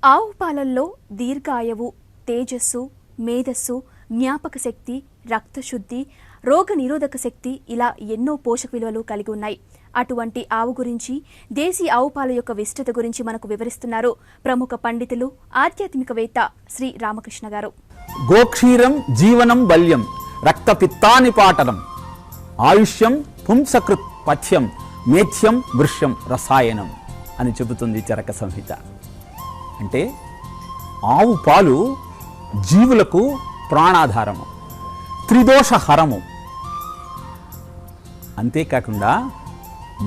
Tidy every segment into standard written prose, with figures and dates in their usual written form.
ఆవు పాలల్లో దీర్ఘాయువు, తేజస్సు, మేధస్సు, జ్ఞాపక శక్తి, రక్తశుద్ధి, రోగ నిరోధక శక్తి ఇలా ఎన్నో పోషక విలువలు కలిగి ఉన్నాయి. అటువంటి ఆవు గురించి, దేశీ ఆవు పాల యొక్క విశిష్టత గురించి మనకు వివరిస్తున్నారు ప్రముఖ పండితులు, ఆధ్యాత్మికవేత్త శ్రీ రామకృష్ణ గారు. గోక్షీరం జీవనం బల్యం రక్తపిత్తానిపాటనం ఆయుష్యం పుంసకృత్ పథ్యం మేథ్యం వృష్యం రసాయనం అని చెబుతుంది చరక సంహిత. అంటే ఆవు పాలు జీవులకు ప్రాణాధారము, త్రిదోషహరము. అంతేకాకుండా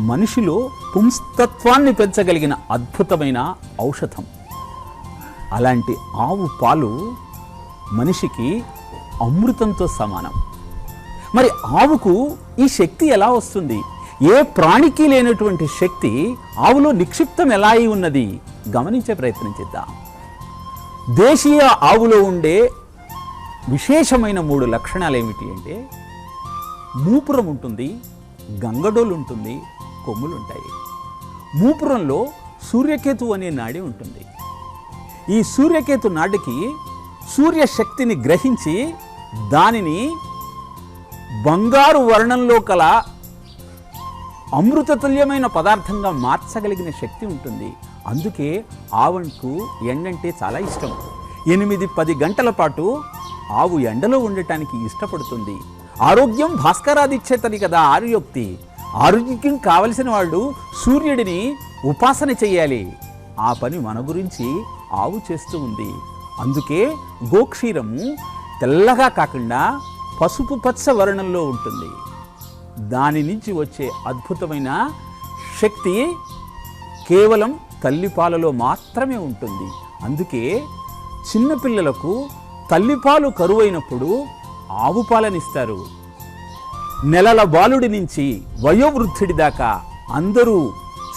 మనిషిలో పుంస్తత్వాన్ని పెంచగలిగిన అద్భుతమైన ఔషధం. అలాంటి ఆవు పాలు మనిషికి అమృతంతో సమానం. మరి ఆవుకు ఈ శక్తి ఎలా వస్తుంది? ఏ ప్రాణికి లేనటువంటి శక్తి ఆవులో నిక్షిప్తం ఎలా అయి ఉన్నది గమనించే ప్రయత్నం చేద్దాం. దేశీయ ఆవులో ఉండే విశేషమైన 3 లక్షణాలు ఏమిటి అంటే, మూపురం ఉంటుంది, గంగడోలు ఉంటుంది, కొమ్ములు ఉంటాయి. మూపురంలో సూర్యకేతు అనే నాడి ఉంటుంది. ఈ సూర్యకేతు నాడికి సూర్యశక్తిని గ్రహించి దానిని బంగారు వర్ణంలో కల అమృతతుల్యమైన పదార్థంగా మార్చగలిగిన శక్తి ఉంటుంది. అందుకే ఆవుకు ఎండంటే చాలా ఇష్టం. 8-10 గంటల పాటు ఆవు ఎండలో ఉండటానికి ఇష్టపడుతుంది. ఆరోగ్యం భాస్కరాదిచ్చేతని కదా ఆర్యోక్తి. ఆరోగ్యం కావలసిన వాళ్ళు సూర్యుడిని ఉపాసన చెయ్యాలి. ఆ పని మన గురించి ఆవు చేస్తూ ఉంది. అందుకే గోక్షీరము తెల్లగా కాకుండా పసుపు పచ్చ వర్ణంలో ఉంటుంది. దాని నుంచి వచ్చే అద్భుతమైన శక్తి కేవలం తల్లిపాలలో మాత్రమే ఉంటుంది. అందుకే చిన్నపిల్లలకు తల్లిపాలు కరువైనప్పుడు ఆవు పాలనిస్తారు. నెలల బాలుడి నుంచి వయోవృద్ధుడి దాకా అందరూ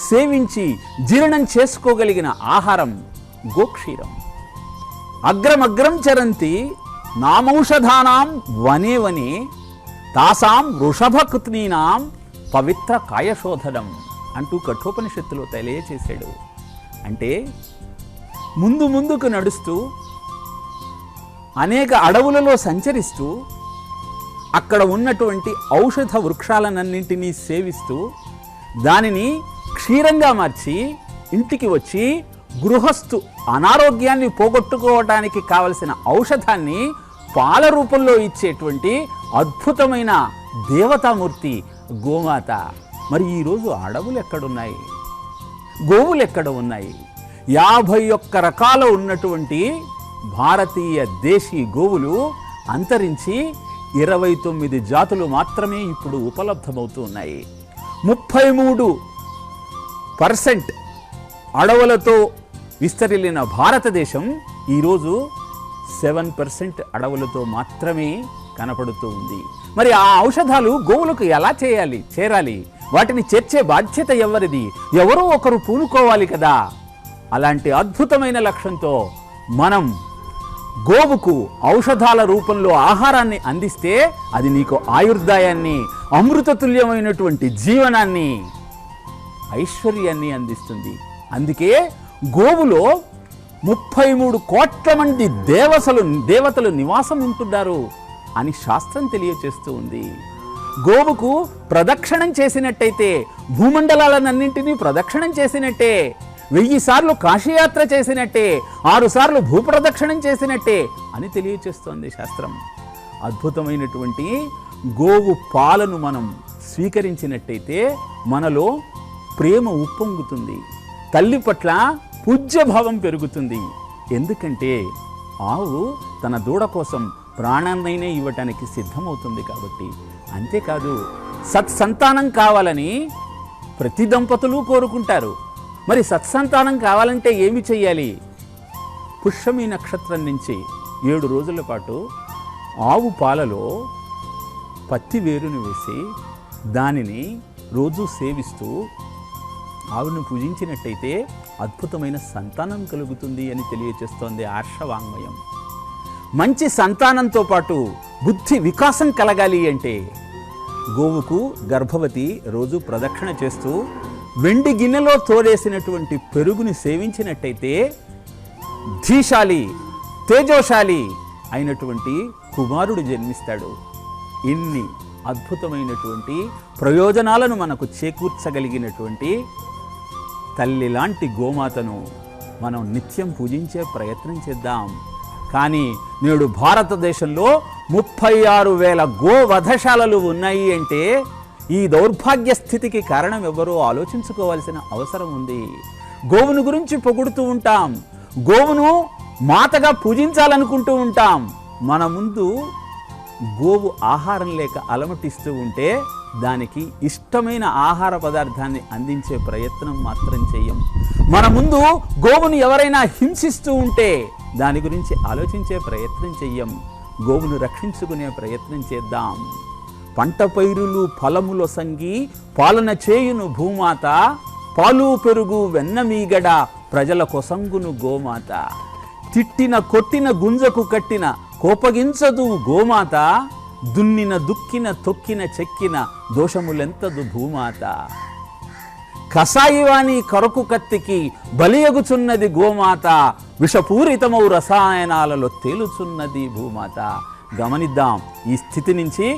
సేవించి జీర్ణం చేసుకోగలిగిన ఆహారం గోక్షీరం. అగ్రమగ్రం చరంతి నామౌషధానాం వనే వనే తాసాం వృషభకృత్నీనాం పవిత్ర కాయశోధనం అంటూ కఠోపనిషత్తులో తెలియచేశాడు. అంటే ముందుకు నడుస్తూ అనేక అడవులలో సంచరిస్తూ అక్కడ ఉన్నటువంటి ఔషధ వృక్షాలన్నింటినీ సేవిస్తూ దానిని క్షీరంగా మార్చి ఇంటికి వచ్చి గృహస్థు అనారోగ్యాన్ని పోగొట్టుకోవడానికి కావలసిన ఔషధాన్ని పాల రూపంలో ఇచ్చేటువంటి అద్భుతమైన దేవతామూర్తి గోమాత. మరి ఈరోజు అడవులు ఎక్కడున్నాయి? గోవులు ఎక్కడ ఉన్నాయి? 51 రకాల ఉన్నటువంటి భారతీయ దేశీ గోవులు అంతరించి 29 జాతులు మాత్రమే ఇప్పుడు ఉపలబ్ధమవుతూ ఉన్నాయి. 33% అడవులతో విస్తరిల్లిన భారతదేశం ఈరోజు 7% అడవులతో మాత్రమే కనపడుతూ ఉంది. మరి ఆ ఔషధాలు గోవులకు ఎలా చేరాలి? వాటిని చేర్చే బాధ్యత ఎవరిది? ఎవరో ఒకరు పూనుకోవాలి కదా. అలాంటి అద్భుతమైన లక్ష్యంతో మనం గోవుకు ఔషధాల రూపంలో ఆహారాన్ని అందిస్తే అది నీకు ఆయుర్దాయాన్ని, అమృతతుల్యమైనటువంటి జీవనాన్ని, ఐశ్వర్యాన్ని అందిస్తుంది. అందుకే గోవులో 33 కోట్ల మంది దేవతలు నివాసం ఉంటున్నారు అని శాస్త్రం తెలియచేస్తూ ఉంది. గోవుకు ప్రదక్షిణం చేసినట్టయితే భూమండలాలన్నింటినీ ప్రదక్షిణం చేసినట్టే, 1000 సార్లు కాశీయాత్ర చేసినట్టే, 6 సార్లు భూప్రదక్షిణం చేసినట్టే అని తెలియచేస్తోంది శాస్త్రం. అద్భుతమైనటువంటి గోవు పాలను మనం స్వీకరించినట్టయితే మనలో ప్రేమ ఉప్పొంగుతుంది, తల్లి పట్ల పూజ్యభావం పెరుగుతుంది. ఎందుకంటే ఆవు తన దూడ కోసం ప్రాణాన్నైనా ఇవ్వటానికి సిద్ధమవుతుంది కాబట్టి. అంతేకాదు, సత్సంతానం కావాలని ప్రతి దంపతులు కోరుకుంటారు. మరి సత్సంతానం కావాలంటే ఏమి చెయ్యాలి? పుష్యమి నక్షత్రం నుంచి 7 రోజుల పాటు ఆవు పాలలో పత్తి వేరును వేసి దానిని రోజు సేవిస్తూ ఆవును పూజించినట్టయితే అద్భుతమైన సంతానం కలుగుతుంది అని తెలియచేస్తోంది ఆర్షవాంగ్మయం. మంచి సంతానంతో పాటు బుద్ధి వికాసం కలగాలి అంటే గోవుకు గర్భవతి రోజు ప్రదక్షిణ చేస్తూ వెండి గిన్నెలో తోడేసినటువంటి పెరుగుని సేవించినట్టయితే ధీశాలి, తేజోశాలి అయినటువంటి కుమారుడు జన్మిస్తాడు. ఇన్ని అద్భుతమైనటువంటి ప్రయోజనాలను మనకు చేకూర్చగలిగినటువంటి తల్లి లాంటి గోమాతను మనం నిత్యం పూజించే ప్రయత్నం చేద్దాం. కానీ నేడు భారతదేశంలో 36,000 గోవధశాలలు ఉన్నాయి అంటే ఈ దౌర్భాగ్య స్థితికి కారణం ఎవరో ఆలోచించుకోవాల్సిన అవసరం ఉంది. గోవును గురించి పొగుడుతూ ఉంటాం, గోవును మాతగా పూజించాలనుకుంటూ ఉంటాం. మన ముందు గోవు ఆహారం లేక అలమటిస్తూ ఉంటే దానికి ఇష్టమైన ఆహార పదార్థాన్ని అందించే ప్రయత్నం మాత్రం చెయ్యం. మన ముందు గోవును ఎవరైనా హింసిస్తూ ఉంటే దాని గురించి ఆలోచించే ప్రయత్నం చెయ్యం. గోవును రక్షించుకునే ప్రయత్నం చేద్దాం. పంట పైరులు ఫలముల సంగి పాలన చేయును భూమాత, పాలు పెరుగు వెన్నమీగడ ప్రజల కొసంగును గోమాత. తిట్టిన కొట్టిన గుంజకు కట్టిన కోపగించదు గోమాత, దున్నిన దుక్కిన తొక్కిన చెక్కిన దోషములెంతదు భూమాత. కసాయివాణి కరకు కత్తికి బలియగుచున్నది గోమాత, విషపూరితమౌ రసాయనాలలో తేలుచున్నది భూమాత. గమనిద్దాం, ఈ స్థితి నుంచి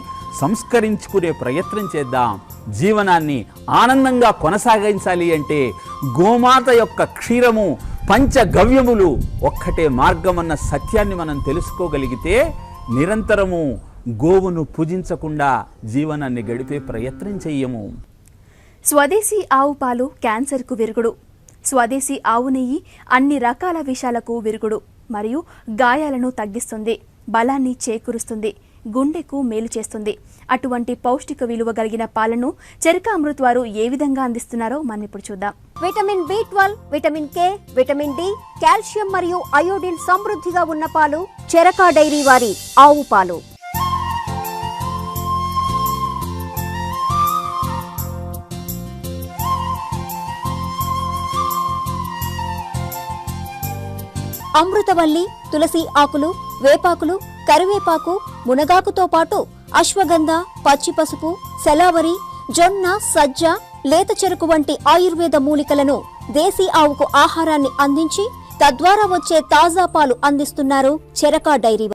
సంస్కరించుకునే ప్రయత్నం చేద్దాం. జీవనాన్ని ఆనందంగా కొనసాగించాలి అంటే గోమాత యొక్క క్షీరము పంచగవ్యములు ఒక్కటే మార్గమన్న సత్యాన్ని మనం తెలుసుకోగలిగితే నిరంతరము గోవును పూజించకుండా జీవనాన్ని గడిపే ప్రయత్నం చెయ్యము. స్వదేశీ ఆవు పాలు క్యాన్సర్కు విరుగుడు. స్వదేశీ ఆవు నెయ్యి అన్ని రకాల విషాలకు విరుగుడు. మరియు గాయాలను తగ్గిస్తుంది, బలాన్ని చేకూరుస్తుంది, గుండెకు మేలు చేస్తుంది. అటువంటి పౌష్టిక విలువ కలిగిన పాలను చెరక అమృత్ వారు ఏ విధంగా అందిస్తున్నారో మనం ఇప్పుడు చూద్దాం. Vitamin B12, vitamin K, vitamin D, calcium మరియు అయోడిన్ సమృద్ధిగా ఉన్న పాలు చెరక డైరీ వారి ఆవు పాలు. అమృతవల్లి, తులసి ఆకులు, వేపాకులు, కరివేపాకు, మునగాకుతో పాటు అశ్వగంధ, పచ్చి పసుపు, సెలావరి, జొన్న, సజ్జ, లేత చెరుకు వంటి ఆయుర్వేద మూలికలను దేశీ ఆవుకు ఆహారాన్ని అందించి తద్వారా వచ్చే తాజా పాలు అందిస్తున్నారు చెరక డైరీ.